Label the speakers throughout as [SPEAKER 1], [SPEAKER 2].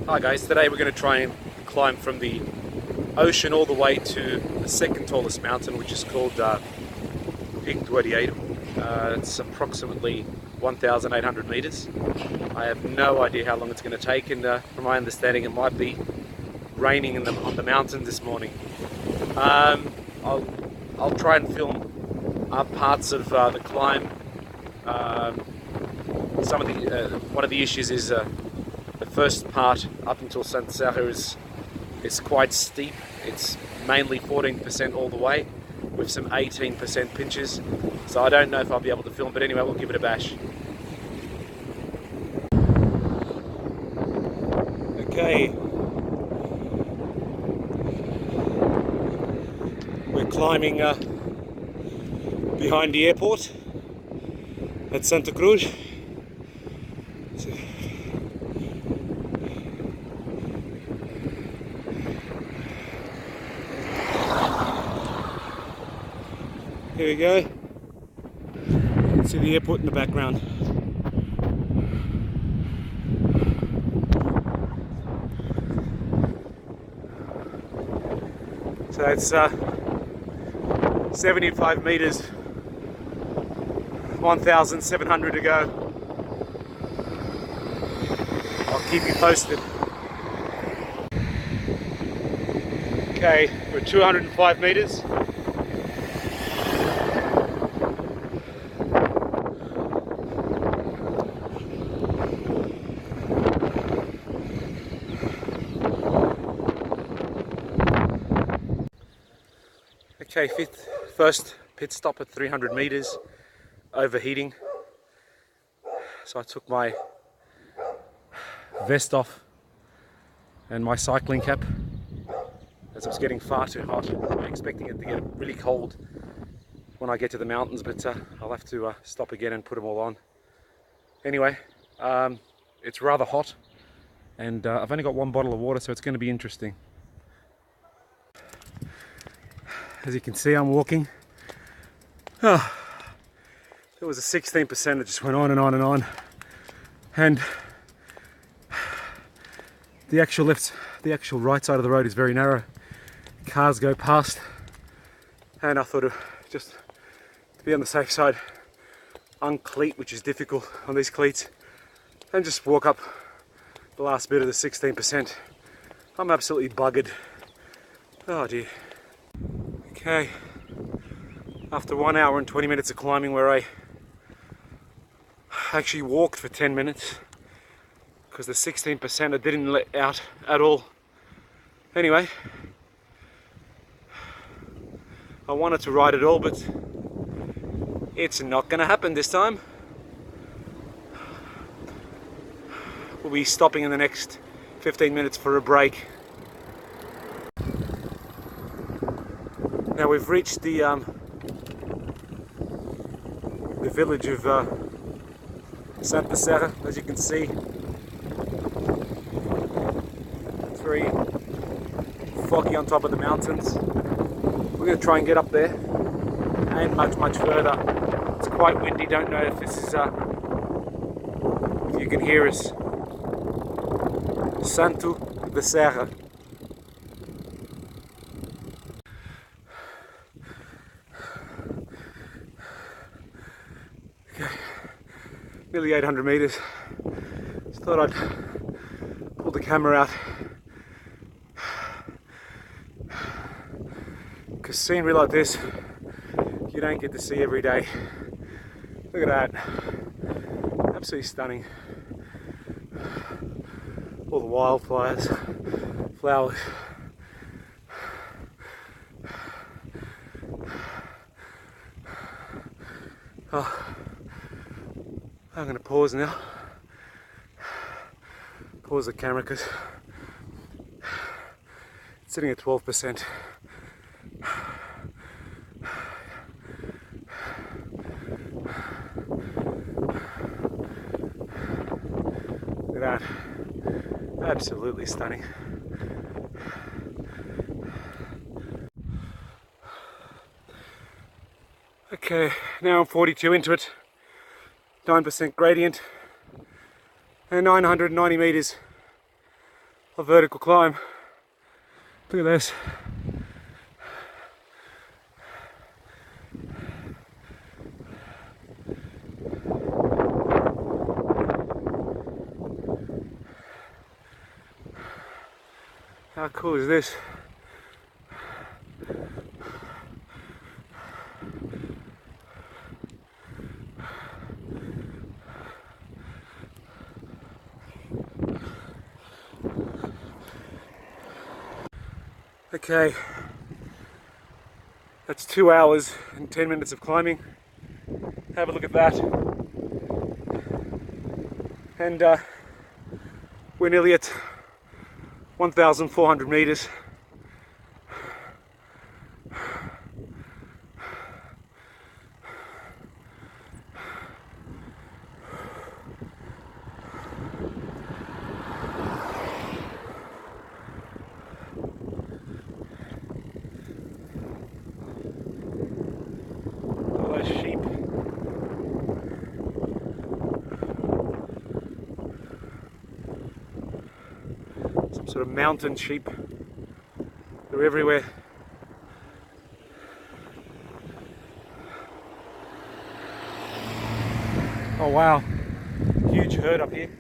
[SPEAKER 1] Hi guys, today we're going to try and climb from the ocean all the way to the second tallest mountain, which is called Pico Arieiro. It's approximately 1,800 meters. I have no idea how long it's going to take, and from my understanding it might be raining on the mountain this morning. I'll try and film parts of the climb. One of the issues is the first part up until Santa Serra is quite steep. It's mainly 14% all the way with some 18% pinches. So I don't know if I'll be able to film, but anyway, we'll give it a bash. Okay. We're climbing behind the airport at Santa Cruz. Here we go. You can see the airport in the background. So it's 75 meters, 1,700 to go. I'll keep you posted. Okay, we're 205 meters. Okay, first pit stop at 300 meters, overheating. So I took my vest off and my cycling cap as it was getting far too hot. I'm expecting it to get really cold when I get to the mountains, but I'll have to stop again and put them all on. Anyway, it's rather hot, and I've only got one bottle of water, so it's going to be interesting. As you can see, I'm walking. There was a 16% that just went on and on and on, and the actual right side of the road is very narrow. Cars go past, and I thought of just to be on the safe side, uncleat, which is difficult on these cleats, and just walk up the last bit of the 16%. I'm absolutely buggered. Oh dear. Okay, after 1 hour and 20 minutes of climbing, where I actually walked for 10 minutes because the 16% I didn't let out at all. Anyway, I wanted to ride it all, but it's not going to happen this time. We'll be stopping in the next 15 minutes for a break. Now we've reached the village of Santa Serra, as you can see. It's very foggy on top of the mountains. We're going to try and get up there and much further. It's quite windy. Don't know if this is if you can hear us. Santa Serra. Nearly 800 meters. Just thought I'd pull the camera out because scenery like this you don't get to see every day. Look at that, absolutely stunning. All the wildflowers, flowers. Oh. I'm going to pause now, pause the camera because it's sitting at 12%. Look at that, absolutely stunning. Okay, now I'm 42 into it. 9% gradient and 990 meters. a vertical climb. Look at this. How cool is this? Okay, that's 2 hours and 10 minutes of climbing. Have a look at that. And we're nearly at 1,400 meters. Sheep. Some sort of mountain sheep. They're everywhere. Oh wow, huge herd up here.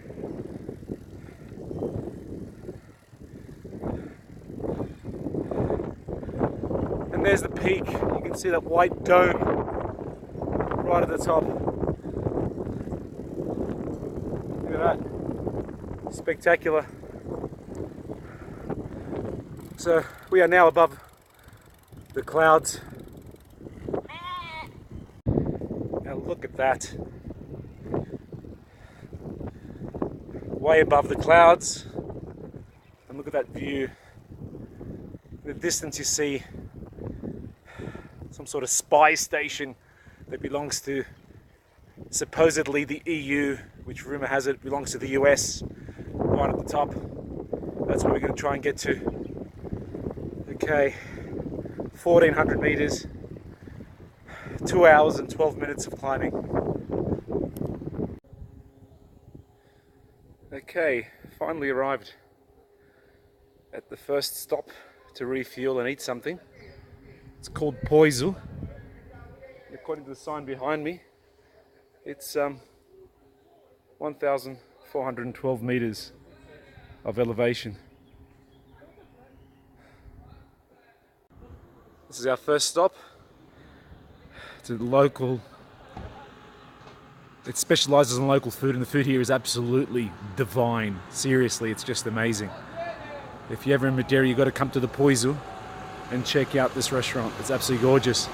[SPEAKER 1] And there's the peak. You can see that white dome right at the top. Look at that. Spectacular. So we are now above the clouds. Now look at that. Way above the clouds. And look at that view. In the distance you see some sort of spy station that belongs to supposedly the EU, which rumor has it belongs to the US, right at the top. That's where we're going to try and get to. Okay, 1,400 meters, 2 hours and 12 minutes of climbing. Okay, finally arrived at the first stop to refuel and eat something. It's called Poiso. According to the sign behind me, it's 1,412 meters of elevation. This is our first stop. It's a local. It specializes in local food, and the food here is absolutely divine. Seriously, it's just amazing. If you're ever in Madeira, you've got to come to the Poiso and check out this restaurant. It's absolutely gorgeous.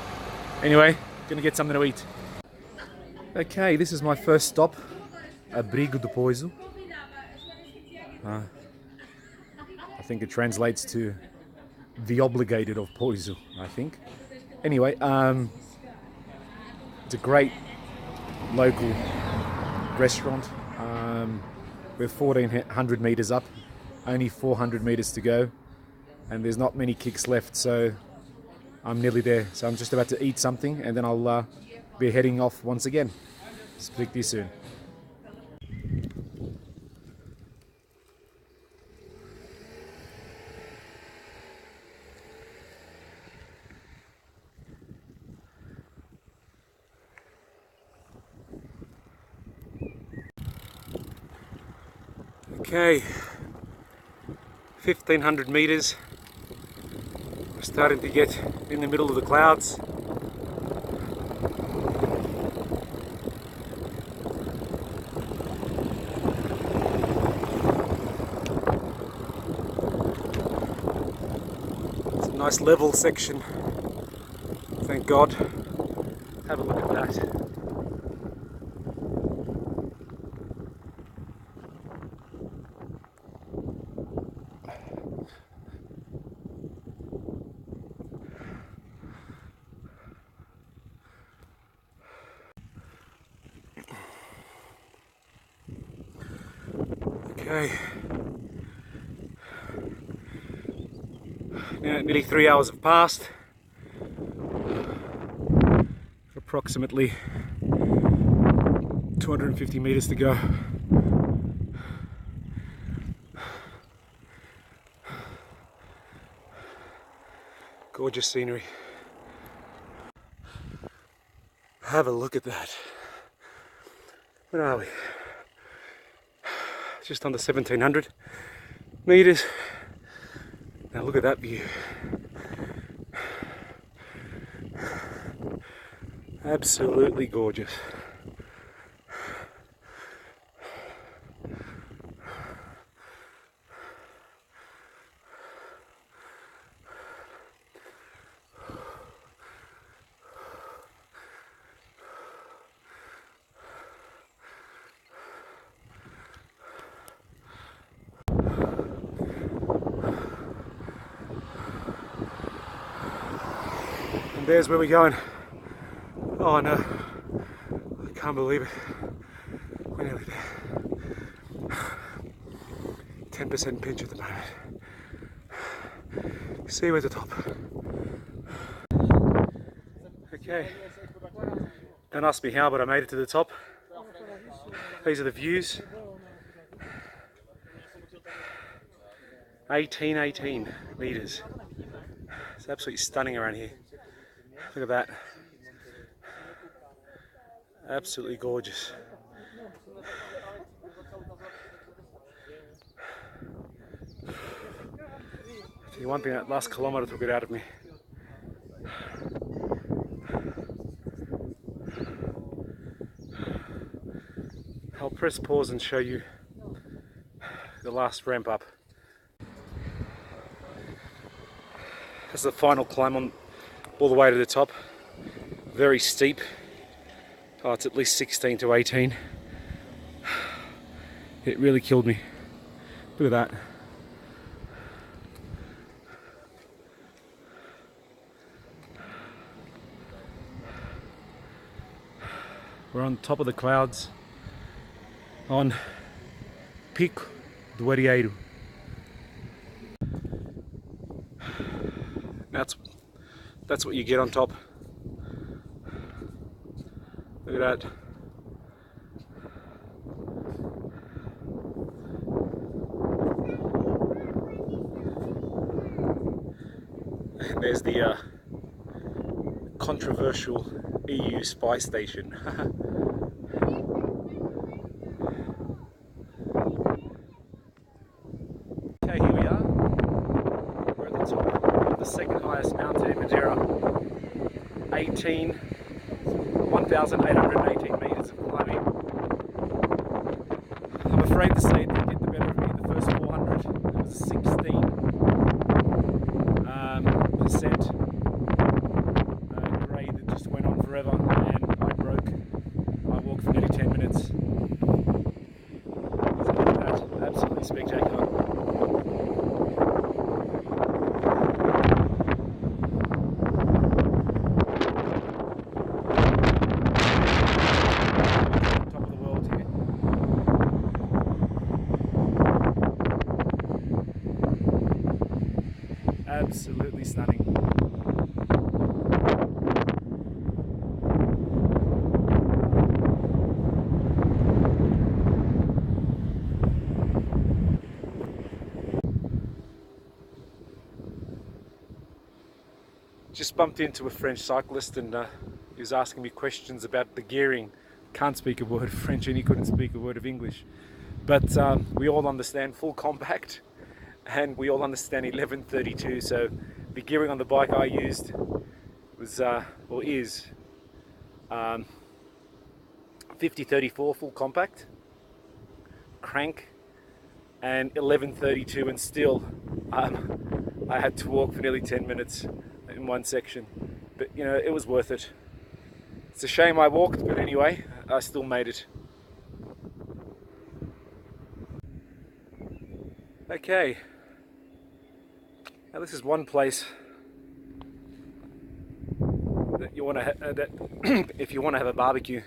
[SPEAKER 1] Anyway, gonna get something to eat. Okay, this is my first stop, Abrigo do Poiso. I think it translates to the obligated of Poiso, I think. Anyway, it's a great local restaurant. We're 1,400 meters up, only 400 meters to go, and there's not many kicks left, so I'm nearly there. So I'm just about to eat something, and then I'll be heading off once again. Speak to you soon. Okay, 1,500 meters. We're starting to get in the middle of the clouds. It's a nice level section, thank God. Have a look at that. Okay, now nearly 3 hours have passed. Approximately 250 meters to go. Gorgeous scenery. Have a look at that. Where are we? Just under 1700 meters. Now look at that view. Absolutely gorgeous. And there's where we're going. Oh no, I can't believe it. We're nearly there. 10% pinch at the moment. See you at the top. Okay, don't ask me how, but I made it to the top. These are the views. 18 meters. It's absolutely stunning around here. Look at that. Absolutely gorgeous. Tell you one thing, that last kilometre took it out of me. I'll press pause and show you the last ramp up. This is the final climb on all the way to the top. Very steep. Oh, it's at least 16 to 18. It really killed me. Look at that. We're on top of the clouds on Pico do Arieiro. That's what you get on top. Look at that. And there's the controversial EU spy station. Okay, here we are. We're at the top of the second highest mountain in Madeira. 1,818 meters of climbing. I'm afraid to say it did get the better of me the first 400. It was 16% grade that just went on forever, and I broke. I walked for nearly 10 minutes. So look at that, absolutely spectacular. Absolutely stunning. Just bumped into a French cyclist and he was asking me questions about the gearing. Can't speak a word of French and he couldn't speak a word of English. But we all understand full compact. And we all understand 1132, so the gearing on the bike I used was, or is, 5034 full compact, crank, and 1132, and still I had to walk for nearly 10 minutes in one section. But you know, it was worth it. It's a shame I walked, but anyway, I still made it. Okay. Now this is one place that you want to that if you want to have a barbecue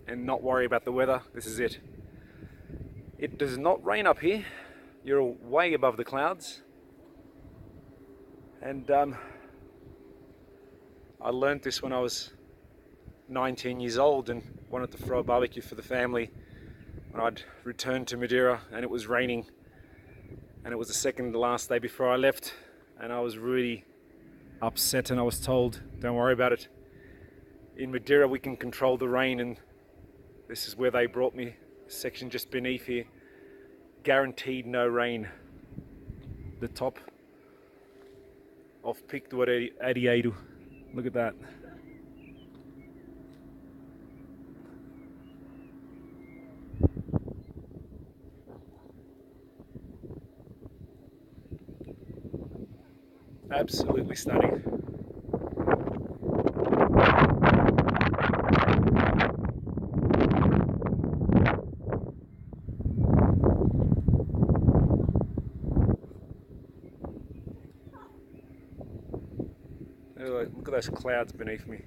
[SPEAKER 1] and not worry about the weather, this is it. It does not rain up here. You're way above the clouds, and I learned this when I was 19 years old and wanted to throw a barbecue for the family when I'd returned to Madeira and it was raining, and it was the second to last day before I left. And I was really upset, and I was told, don't worry about it. In Madeira we can control the rain, and this is where they brought me. Section just beneath here. Guaranteed no rain. The top of Pico Arieiro. Look at that. Absolutely stunning. Look at those clouds beneath me.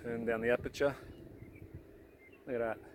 [SPEAKER 1] Turn down the aperture. Look at that.